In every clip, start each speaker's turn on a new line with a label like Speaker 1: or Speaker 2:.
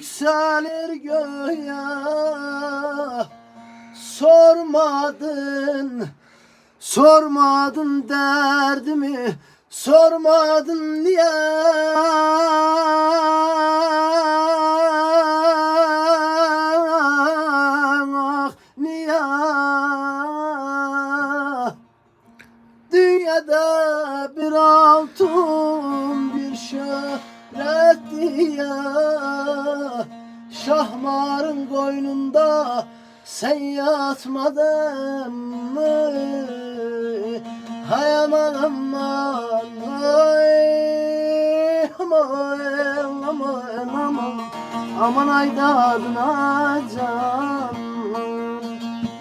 Speaker 1: yükselir göğe. Sormadın, sormadın derdimi, sormadın niye? Ah niye? Dünyada bir altın bir şöhret diye, şahmarın koynunda sen yatmadın mı? Hay aman aman, ay aman aman aman, aman ay dadına can.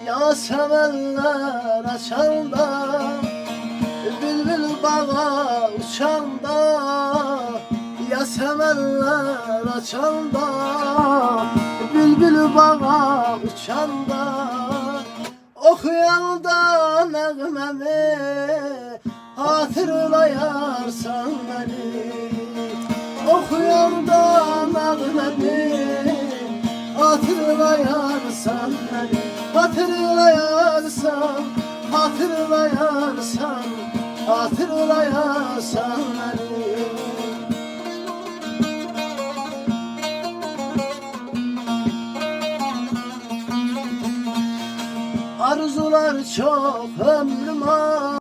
Speaker 1: Ya sevenler açanda, bülbül bağa uçanda, ya sevenler açanda, bülbül bağa uçanda, okuyanda nəğmemi, hatırlayarsan beni. Okuyanda nəğmemi, hatırlayarsan beni. Hatırlayarsan, hatırlayarsan, hatırlayarsan beni. Arzular çok